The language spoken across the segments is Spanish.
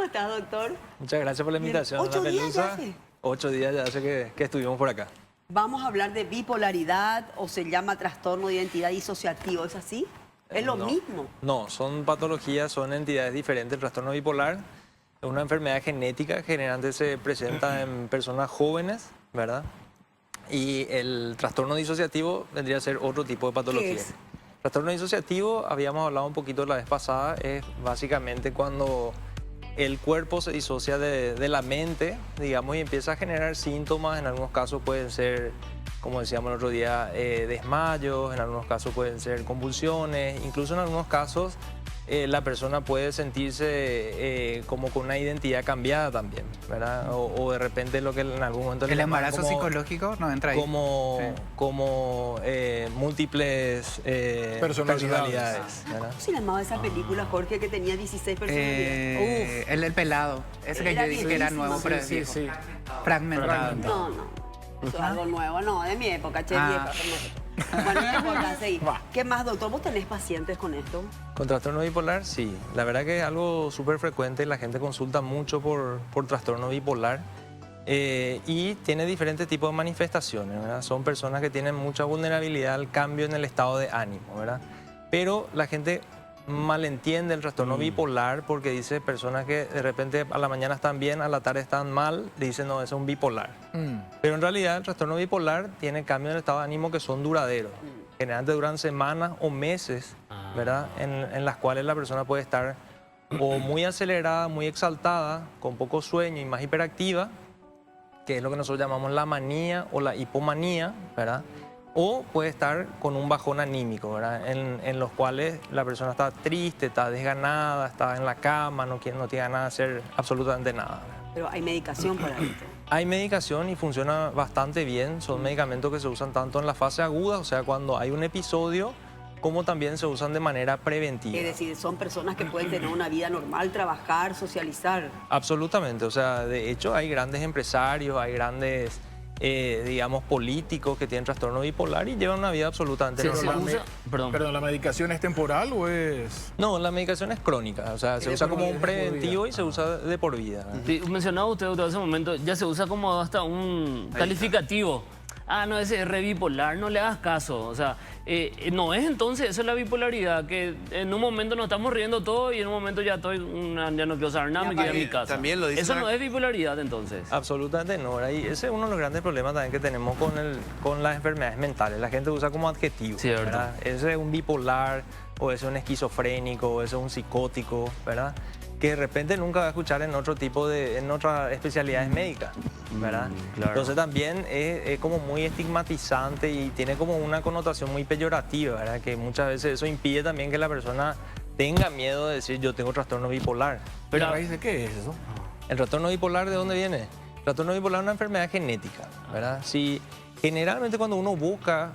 estás, doctor? Muchas gracias por la Bien. invitación. 8 Ana días ya Pelusa. hace. 8 días ya hace que estuvimos por acá. Vamos a hablar de bipolaridad o se llama trastorno de identidad disociativo, ¿es así? ¿Es lo No. mismo? No, son patologías, son entidades diferentes. El trastorno bipolar es una enfermedad genética que generalmente se presenta en personas jóvenes, ¿verdad? Y el trastorno disociativo vendría a ser otro tipo de patología. ¿Qué es? Trastorno disociativo, habíamos hablado un poquito la vez pasada, es básicamente cuando el cuerpo se disocia de la mente, digamos, y empieza a generar síntomas. En algunos casos pueden ser, como decíamos el otro día, desmayos, en algunos casos pueden ser convulsiones, incluso en algunos casos la persona puede sentirse como con una identidad cambiada también, ¿verdad? O de repente lo que en algún momento... ¿El embarazo psicológico no entra ahí? Como múltiples personalidades, ¿verdad? ¿Cómo se llamaba esa película, Jorge, que tenía 16 personalidades? El del pelado. Ese que Era yo dije que era viejísimo. nuevo, pero es viejo. Fragmentado. No, no. Eso es algo nuevo, no, de mi época, che, vieja. Bueno, no importa, seguí. ¿Qué más, doctor? ¿Vos tenés pacientes con esto? Con trastorno bipolar, sí. La verdad que es algo súper frecuente. La gente consulta mucho por trastorno bipolar. Y tiene diferentes tipos de manifestaciones, ¿verdad? Son personas que tienen mucha vulnerabilidad al cambio en el estado de ánimo, ¿verdad? Pero la gente malentiende el trastorno bipolar porque dice personas que de repente a la mañana están bien, a la tarde están mal, dicen no, eso es un bipolar. Pero en realidad el trastorno bipolar tiene cambios en el estado de ánimo que son duraderos. Generalmente duran semanas o meses, ¿verdad? En las cuales la persona puede estar o muy acelerada, muy exaltada, con poco sueño y más hiperactiva, que es lo que nosotros llamamos la manía o la hipomanía, ¿verdad? O puede estar con un bajón anímico, ¿verdad? En los cuales la persona está triste, está desganada, está en la cama, no tiene ganas de hacer absolutamente nada. Pero hay medicación para esto. Hay medicación y funciona bastante bien. Son medicamentos que se usan tanto en la fase aguda, o sea, cuando hay un episodio, como también se usan de manera preventiva. Es decir, son personas que pueden tener una vida normal, trabajar, socializar. Absolutamente, o sea, de hecho hay grandes empresarios, hay grandes, digamos, políticos que tienen trastorno bipolar y llevan una vida absolutamente normal. Perdón, ¿la medicación es temporal o es...? No, la medicación es crónica, o sea, se usa como un preventivo y se usa de por vida. Sí, mencionaba usted doctor, hace un momento, ya se usa como hasta un calificativo. Ah, no, ese es re bipolar, no le hagas caso. O sea, no es entonces, eso es la bipolaridad, que en un momento nos estamos riendo todo y en un momento ya ya no quiero saber nada, me quedé en mi casa. También lo dice eso no es bipolaridad entonces. Absolutamente no, ¿verdad? Y ese es uno de los grandes problemas también que tenemos con las enfermedades mentales. La gente usa como adjetivo, Cierto. ¿verdad? Ese es un bipolar, o ese es un esquizofrénico, o ese es un psicótico, ¿verdad? Que de repente nunca va a escuchar en otro tipo en otras especialidades médicas, ¿verdad? Claro. Entonces también es como muy estigmatizante y tiene como una connotación muy peyorativa, ¿verdad? Que muchas veces eso impide también que la persona tenga miedo de decir yo tengo trastorno bipolar. ¿Pero a raíz de qué es eso? ¿El trastorno bipolar de dónde viene? El trastorno bipolar es una enfermedad genética, ¿verdad? Si generalmente cuando uno busca,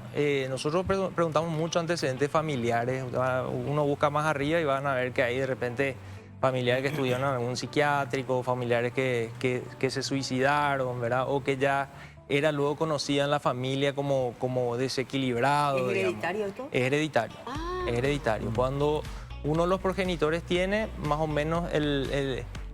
nosotros preguntamos mucho antecedentes familiares, uno busca más arriba y van a ver que hay de repente familiares que estudiaron en algún psiquiátrico, familiares que se suicidaron, ¿verdad? O que ya era luego conocida en la familia como desequilibrado. ¿Es hereditario esto? Es hereditario, es hereditario. Cuando uno de los progenitores tiene más o menos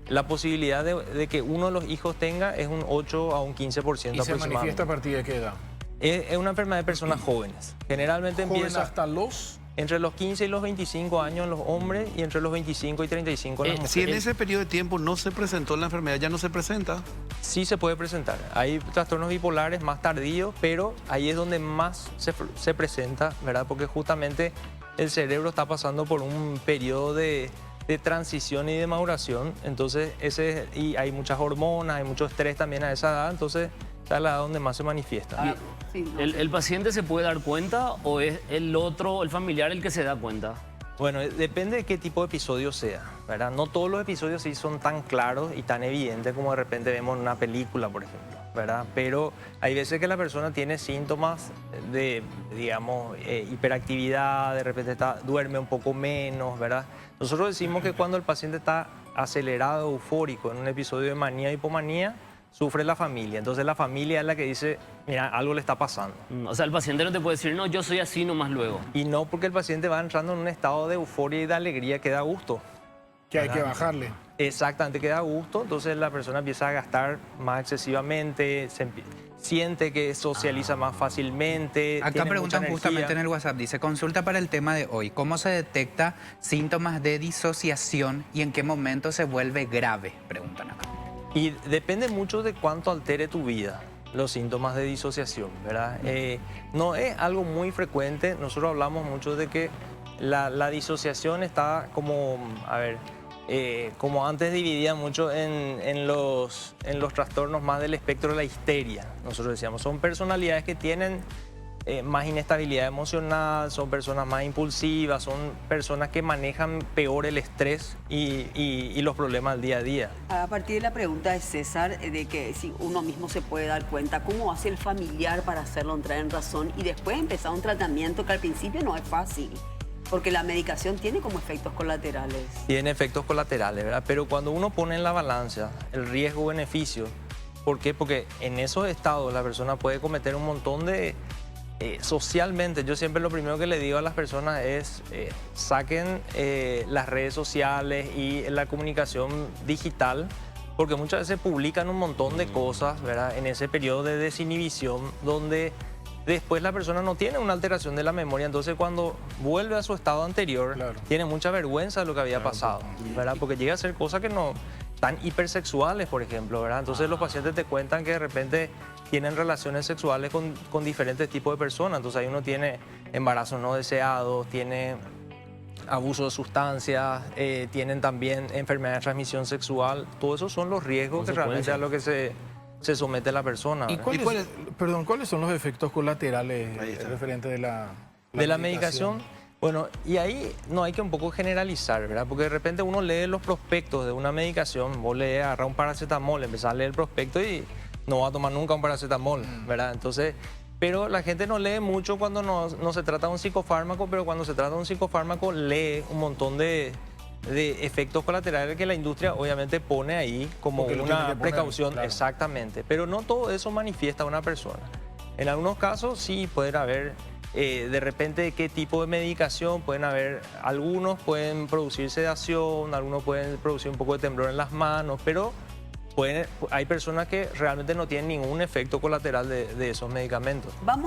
la posibilidad de que uno de los hijos tenga es un 8 a un 15% ¿Y se aproximadamente. manifiesta a partir de qué edad? Es una enfermedad de personas jóvenes. Generalmente ¿Joven empieza hasta los...? entre los 15 y los 25 años en los hombres y entre los 25 y 35 en las mujeres. Si en ese periodo de tiempo no se presentó la enfermedad, ya no se presenta. Sí se puede presentar. Hay trastornos bipolares más tardíos, pero ahí es donde más se presenta, ¿verdad? Porque justamente el cerebro está pasando por un periodo de transición y de maduración. Entonces, y hay muchas hormonas, hay mucho estrés también a esa edad, entonces esa es la edad donde más se manifiesta. Sí, no, ¿El paciente se puede dar cuenta o es el familiar, el que se da cuenta? Bueno, depende de qué tipo de episodio sea, ¿verdad? No todos los episodios sí son tan claros y tan evidentes como de repente vemos en una película, por ejemplo, ¿verdad? Pero hay veces que la persona tiene síntomas de, digamos, hiperactividad, de repente duerme un poco menos, ¿verdad? Nosotros decimos que cuando el paciente está acelerado, eufórico, en un episodio de manía, hipomanía, sufre la familia. Entonces la familia es la que dice, mira, algo le está pasando. O sea, el paciente no te puede decir, no, yo soy así nomás luego. Y no porque el paciente va entrando en un estado de euforia y de alegría que da gusto. Que hay que bajarle. Exactamente, queda a gusto, entonces la persona empieza a gastar más excesivamente, siente que socializa más fácilmente. Acá tiene preguntan mucha justamente en energía. el WhatsApp, dice, consulta para el tema de hoy, ¿cómo se detecta síntomas de disociación y en qué momento se vuelve grave? Preguntan acá. Y depende mucho de cuánto altere tu vida los síntomas de disociación, ¿verdad? No es algo muy frecuente, nosotros hablamos mucho de que la disociación está como, a ver, como antes dividía mucho en los trastornos más del espectro de la histeria. Nosotros decíamos, son personalidades que tienen más inestabilidad emocional, son personas más impulsivas, son personas que manejan peor el estrés y los problemas del día a día. A partir de la pregunta de César, de que si uno mismo se puede dar cuenta, ¿cómo hace el familiar para hacerlo entrar en razón y después empezar un tratamiento que al principio no es fácil? Porque la medicación tiene como efectos colaterales. Tiene efectos colaterales, ¿verdad? Pero cuando uno pone en la balanza el riesgo-beneficio, ¿por qué? Porque en esos estados la persona puede cometer un montón de... socialmente, yo siempre lo primero que le digo a las personas es saquen las redes sociales y la comunicación digital, porque muchas veces publican un montón de cosas, ¿verdad? En ese periodo de desinhibición donde después la persona no tiene una alteración de la memoria, entonces cuando vuelve a su estado anterior, Claro. tiene mucha vergüenza de lo que había pasado, ¿verdad? Porque llega a ser cosas que no, tan hipersexuales, por ejemplo, ¿verdad? Entonces los pacientes te cuentan que de repente tienen relaciones sexuales con diferentes tipos de personas, entonces ahí uno tiene embarazos no deseados, tiene abuso de sustancias, tienen también enfermedad de transmisión sexual, todos esos son los riesgos que realmente a lo que se somete la persona. ¿Y ¿verdad? cuáles son los efectos colaterales Ahí está. referentes de De la medicación. Bueno, y ahí no hay que un poco generalizar, ¿verdad? Porque de repente uno lee los prospectos de una medicación, vos le agarras un paracetamol, empezás a leer el prospecto y no va a tomar nunca un paracetamol, ¿verdad? Entonces, pero la gente no lee mucho cuando no se trata de un psicofármaco, pero cuando se trata de un psicofármaco lee un montón de efectos colaterales que la industria obviamente pone ahí como Porque lo tiene que una poner, precaución, claro. exactamente. Pero no todo eso manifiesta a una persona. En algunos casos sí pueden haber de repente qué tipo de medicación, pueden haber, algunos pueden producir sedación, algunos pueden producir un poco de temblor en las manos, pero hay personas que realmente no tienen ningún efecto colateral de esos medicamentos. Vamos